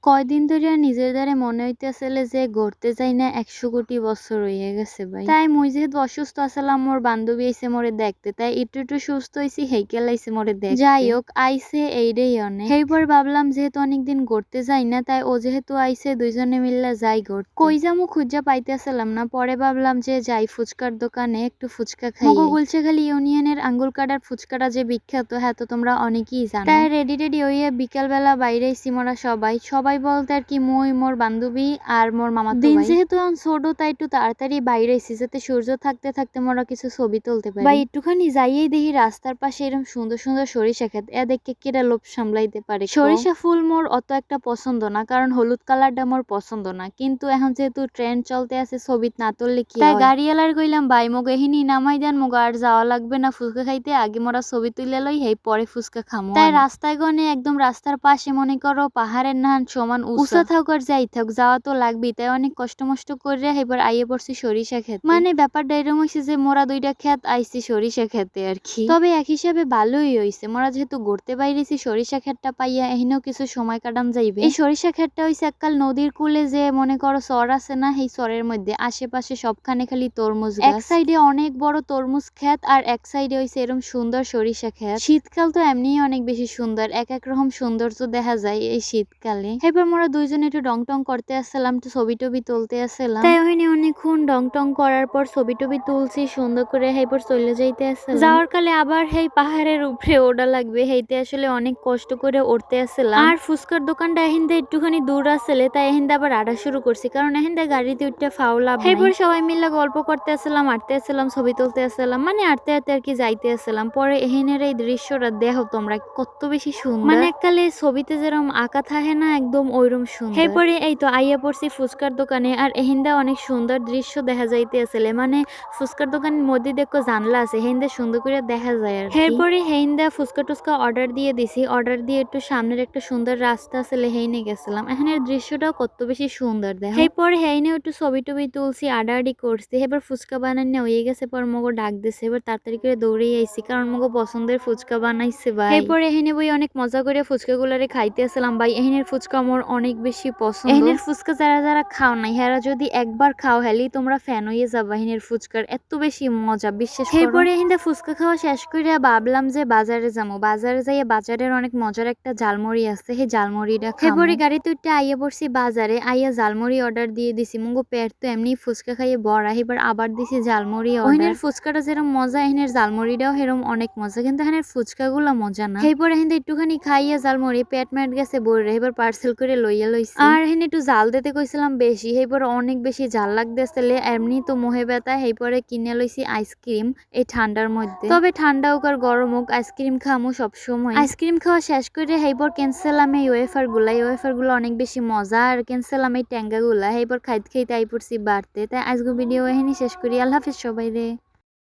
কয়দিন ধরিয়া নিজের দ্বারে মনে হইতেছিলে যে ঘুরতে যাই না 100 কোটি বছর হইয়া গেছে ভাই। তাই মুই যেহেতু অসুস্থ আছিলাম, মোর বান্ধবী আইছে মোরে দেখতে, তাই একটু সুস্থ হইছি, হেইকেল আইছে মোরে দেখতে। যাই হোক, আইছে এইটাই অনেক। সেইপর ভাবলাম যেহেতু অনেকদিন ঘুরতে যাই না, তাই ও যেহেতু আইছে দুইজনে মিল্লা যাই ঘুরতে। কই যামু খুঁজা পাইতেছিলাম না, পরে ভাবলাম যে যাই ফুচকার দোকানে একটু ফুচকা খাই। মগো গুলছেখালী ইউনিয়নের আঙ্গুর কাটার ফুচকাটা যে বিখ্যাত, হ্যাঁ তো তোমরা অনেকেই জানো। তাই রেডি হইয়া বিকাল বেলা বাইরে আইছি মোরা সবাই বলতে আর কি মই, মোর বান্ধবী আর মোর মামা। দিন যেহেতু এখন ছোট, তাই একটু তাড়াতাড়ি বাইরে আইছি যাতে সূর্য থাকতে মোরা কিছু ছবি তুলতে পারি। ভাই একটুখানি যাইয়েই দেখি রাস্তার পাশে এরকম সুন্দর সুন্দর সরিষা ক্ষেত, এ দেখে কেরা লোভ সামলাইতে পারে। সরিষা ফুল মোর অত একটা পছন্দ না, কারণ হলুদ কালারটা মোর পছন্দ না, কিন্তু এখন যেহেতু ট্রেন্ড চলতে আছে ছবি না তুললে কি, তাই গাড়িওয়ালার কইলাম ভাই মগো এহিনি নামাই দেন, মগো আর যাওয়া লাগবে না ফুচকা খাইতে, আগে মোরা ছবি তুলে লই, হেই পরে ফুচকা খামো। তাই রাস্তায় গনে একদম রাস্তার পাশে মনে করো পাহাড়ের নাহান সমান উঁচা থাক আর যাই থাক, যাওয়া তো লাগবেই, তাই অনেক কষ্ট করে এবার আইয়ে পড়ছি সরিষা খেতে। মানে ব্যাপারটা এরকম হয়েছে যে মোরা দুইটা ক্ষেত আইছি সরিষা খেতে আর কি। তবে এক হিসাবে ভালোই হয়েছে, মোরা যেহেতু ঘুরতে বাইরেছি সরিষা ক্ষেতটা পাইয়া এহিনেও কিছু সময় কাটান যাইবে। এই সরিষা ক্ষেতটা হয়েছে এককাল নদীর কূলে, যে মনে করো চর আছে না, এই চরের মধ্যে আশেপাশে সবখানে খালি তরমুজ গাছ। এক সাইডে অনেক বড় তরমুজ ক্ষেত আর এক সাইডে হয়েছে এরকম সুন্দর সরিষা ক্ষেত। শীতকাল তো এমনিই অনেক বেশি সুন্দর, এক রকম সৌন্দর্য দেখা যায় এই শীতকালে। এবার মোরা দুইজনে একটু ডং টং করতে আসছিলাম, একটু ছবি টবি তুলতে আসছিলাম। তাই ওখানে অনেকক্ষণ ডং টং করার পর ছবি টবি তুলছি সুন্দর করে, এবার চলে যাইতে আসছিলাম। যাওয়ার কালে আবার হেই পাহাড়ের উপরে ওড়া লাগবে, হেইতে আসলে অনেক কষ্ট করে উঠতে আসছিলাম। আর ফুচকার দোকানটা এখানতে একটুখানি দূর আসলে, তাই এখানতে আবার আড়া শুরু করছি, কারণ এখানতে গাড়িতে উঠতে ফাউলা। এবার সবাই মিলে গল্প করতে আসছিলাম, আটতে আসছিলাম, ছবি তুলতে আসছিলাম, মানে আটতে আর কি যাইতে আসছিলাম। পরে এখানের এই দৃশ্যটা দেখো তোমরা কত বেশি সুন্দর, মানে এককালে ছবিতে যেরকম আঁকা থাকে না, একদম ওইরকম সুন্দর। এরপরে এই তো আইয়া পড়ছি ফুচকার দোকানে, আর এহিন্দা অনেক সুন্দর দৃশ্য দেখা যাইতে আসলে, মানে ফুচকার দোকানের মধ্যে দেখো জানলা আছে, হেন্দা সুন্দর করে দেখা যায় আর এরপরে হেন্দা ফুচকা টুচকা অর্ডার দিয়ে দিছি, অর্ডার দিয়ে একটু সামনের একটা সুন্দর রাস্তা আসলে হেইনে গেছিলাম। এখানের দৃশ্যটাও কত বেশি সুন্দর দেখো। এরপরে হেইনে একটু ছবি টবি তুলছি, আডাআডি করছি। এবার ফুচকা বানানো হয়ে গেছে, পর মগো ডাক দিছে, এবার তাড়াতাড়ি করে দৌড়ে আইছি, কারণ মগো পছন্দের ফুচকা বানাইছে ভাই। এরপরে এখানে বই অনেক মজা করে ফুচকা গুলারে খাইতে আসলাম ভাই। এখানের ফুচকা আমার অনেক বেশি পছন্দ। এখানের ফুচকা যারা খাও নাই, হেরা যদি একবার খাও হেলি তোমরা ফ্যান হয়ে যাবা এখানের ফুচকার, এত বেশি মজা বিশ্বাস করো। এরপরে এখানে ফুচকা খাওয়া শেষ করে ভাবলাম যে বাজারে যাবো, বাজারে যাইয়া বাজারের অনেক মজার একটা ঝালমুড়ি আছে, সেই ঝালমুড়িটা খাবো। এরপরে গাড়িতে উঠে আইয়া পড়ছি বাজারে, আইয়া ঝালমুড়ি অর্ডার দিয়ে দিছি। মুগো পেট তো এমনি ফুচকা খাইয়ে বড়া, এবার আবার দিছি ঝালমুড়ি অর্ডার। এখানের ফুচকাটা যেরকম মজা, এখানের ঝালমুড়িটাও সেরকম অনেক মজা, কিন্তু এখানের ফুচকা গুলা মজা না। এরপরে এখানে একটুখানি খাইয়া ঝালমুড়ি পেট গেছে বইরে, এবার পার্সেল করে লইয়া লইছি। আর এখানে একটু জাল দিতে কইছিলাম বেশি, এরপর অনেক বেশি জাল লাগতেছিলে, এমনি তো মোহে ব্যথা। এরপরে কিনে লইছি আইসক্রিম এই ঠান্ডার মধ্যে, তবে ঠান্ডা হোক আর গরম হোক আইসক্রিম খামু সবসময়। আইসক্রিম খাওয়া শেষ করে এরপর ক্যান্সেলাম এই ওয়েফার গুলা অনেক বেশি মজা, আর ক্যান্সেলাম এই ট্যাঙ্গা গুলা। এরপর খাইতে আই পড়ছি বাড়তে। তাই আজকে ভিডিও এখানে শেষ করি, আল্লাহ হাফেজ সবাই রে।